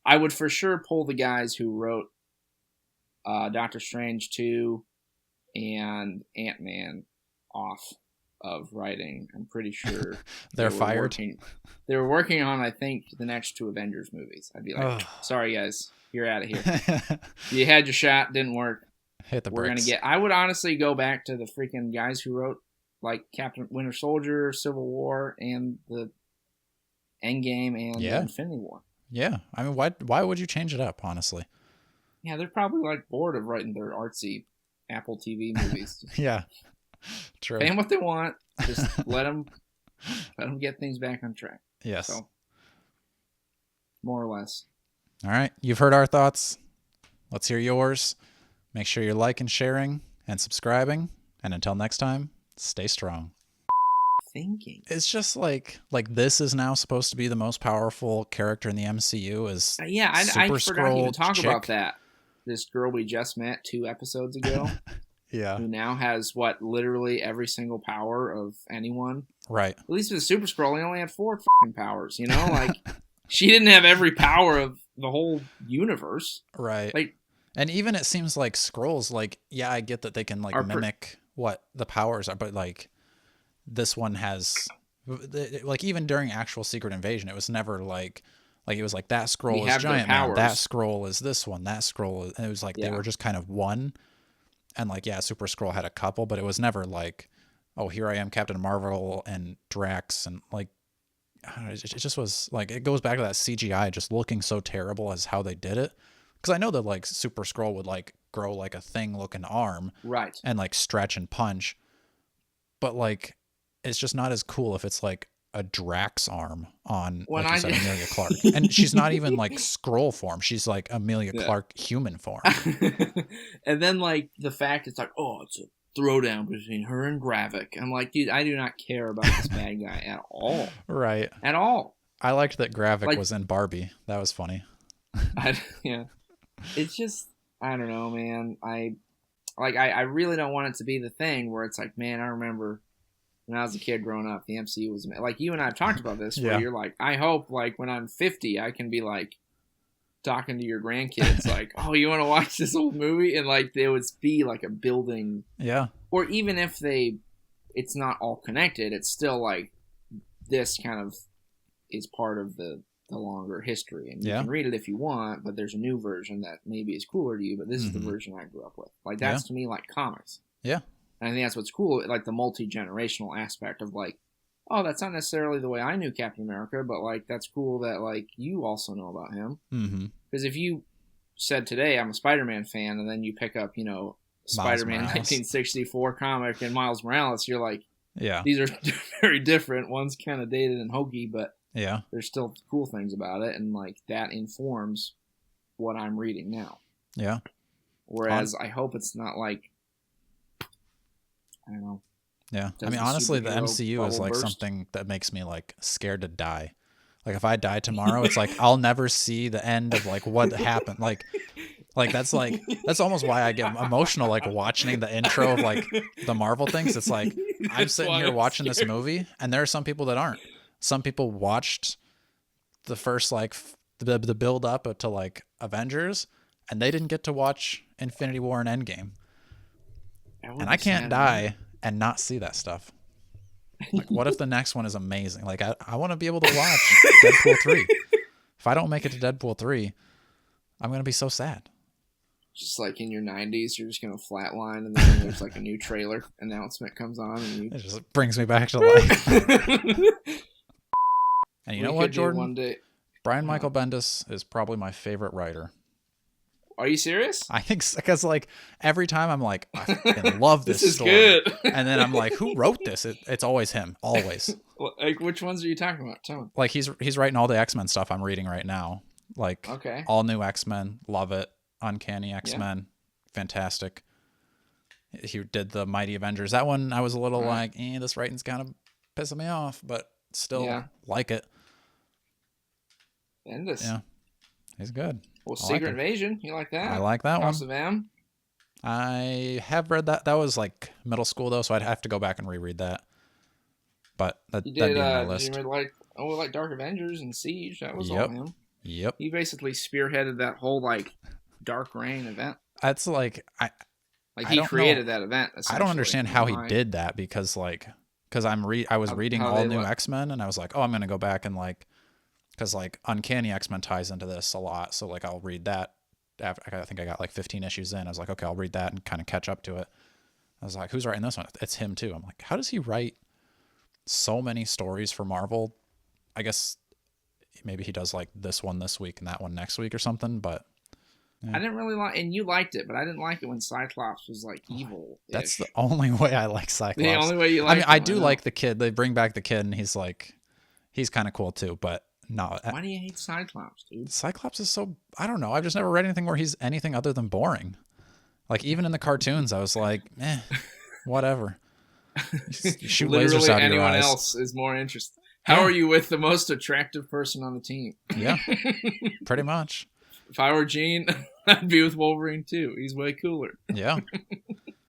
I would for sure pull the guys who wrote Doctor Strange 2 and Ant-Man off of writing. I'm pretty sure they're fired. They were working on, I think, the next 2 Avengers movies. I'd be like, sorry guys, you're out of here. You had your shot, didn't work. Hit the brakes. I would honestly go back to the freaking guys who wrote like Captain Winter Soldier, Civil War, and the Endgame and Infinity War. Yeah, I mean, why would you change it up, honestly? Yeah, they're probably like bored of writing their artsy Apple TV movies. Yeah, true. Pay them what they want. Just let them get things back on track. Yes. So, more or less. All right, you've heard our thoughts. Let's hear yours. Make sure you're liking, sharing, and subscribing. And until next time, stay strong. Thinking. It's just like this is now supposed to be the most powerful character in the MCU. Is I forgot to talk about that. This girl we just met 2 episodes ago. Yeah. Who now has literally every single power of anyone. Right. At least with the Super Skrull, he only had 4 fucking powers. You know, like she didn't have every power of the whole universe. Right. Like, and even it seems like Skrulls, like, yeah, I get that they can like mimic what the powers are, but like this one has, like, even during actual Secret Invasion, it was never like it was like that Skrull is Giant Man, that Skrull is this one, that Skrull is, and it was like they were just kind of one. And like, yeah, Super Skrull had a couple, but it was never like, oh, here I am, Captain Marvel and Drax, and like, I don't know, it just was like, it goes back to that CGI just looking so terrible as how they did it. Because I know that like Super Skrull would like grow like a thing looking arm, right, and like stretch and punch, but like it's just not as cool if it's like a Drax arm on, like you said, Amelia Clark. And she's not even like Skrull form. She's like Amelia Clark human form. And then like the fact it's like, oh, it's a throwdown between her and Gravik. I'm like, dude, I do not care about this bad guy at all. Right. At all. I liked that Gravik was in Barbie. That was funny. Yeah. It's just, I don't know, man. I really don't want it to be the thing where it's like, man, I remember when I was a kid growing up, the MCU was like, you and I have talked about this, where you're like, I hope like when I'm 50, I can be like talking to your grandkids, like, oh, you want to watch this old movie? And like, there would be like a building. Yeah. Or even if it's not all connected, it's still like this kind of is part of the longer history. And you can read it if you want, but there's a new version that maybe is cooler to you, but this is the version I grew up with. Like, that's to me like comics. Yeah. And I think that's what's cool, like the multi-generational aspect of like, oh, that's not necessarily the way I knew Captain America, but like that's cool that like you also know about him. Because if you said today I'm a Spider-Man fan, and then you pick up, you know, Spider-Man 1964 comic and Miles Morales, you're like, yeah, these are very different. One's kind of dated and hokey, but Yeah. there's still cool things about it, and like that informs what I'm reading now. Yeah. Whereas I hope it's not like, I don't know. Yeah. I mean, honestly, the MCU is like something that makes me like scared to die. Like if I die tomorrow, it's like I'll never see the end of like what happened. Like that's almost why I get emotional like watching the intro of like the Marvel things. It's like I'm sitting here watching this movie, and there are some people that aren't. Some people watched the first like the build up to like Avengers, and they didn't get to watch Infinity War and Endgame. And I can't die and not see that stuff. Like, what if the next one is amazing? Like, I want to be able to watch Deadpool 3. If I don't make it to Deadpool 3, I'm going to be so sad. Just like in your 90s, you're just going to flatline, and then there's like a new trailer announcement comes on. And it just brings me back to life. And you know what, Jordan? One day. Brian Michael Bendis is probably my favorite writer. Are you serious? I think because like every time I'm like, I fucking love this is story. Good. And then I'm like, who wrote this? It's always him, always. Like which ones are you talking about? Tell me. Like he's writing all the X-Men stuff I'm reading right now. Like all new X-Men, love it. Uncanny X-Men, fantastic. He did the Mighty Avengers. That one I was a little like, this writing's kind of pissing me off, but still like it. Bendis. Yeah, he's good. Well, Secret Invasion, you like that? I like that House one. of M. I have read that. That was like middle school though, so I'd have to go back and reread that. But that'd be on my list. Did you read like Dark Avengers and Siege? That was all him. Yep. He basically spearheaded that whole like Dark Reign event. That's like he created that event. I don't understand how he did that because I was reading all new X-Men and I was like, oh, I'm gonna go back and like. Because, like, Uncanny X-Men ties into this a lot. So, like, I'll read that. I think I got, like, 15 issues in. I was like, okay, I'll read that and kind of catch up to it. I was like, who's writing this one? It's him, too. I'm like, how does he write so many stories for Marvel? I guess maybe he does, like, this one this week and that one next week or something, but... Yeah. I didn't really like... And you liked it, but I didn't like it when Cyclops was, like, evil. That's the only way I like Cyclops. The only way you like I do like the kid. They bring back the kid, and he's, like... He's kind of cool, too, but... No. Why do you hate Cyclops, dude? Cyclops is so... I don't know. I've just never read anything where he's anything other than boring. Like, even in the cartoons, I was like, whatever. Shoot lasers out of your eyes. Anyone else is more interesting. How are you with the most attractive person on the team? Yeah, pretty much. If I were Jean, I'd be with Wolverine, too. He's way cooler. Yeah.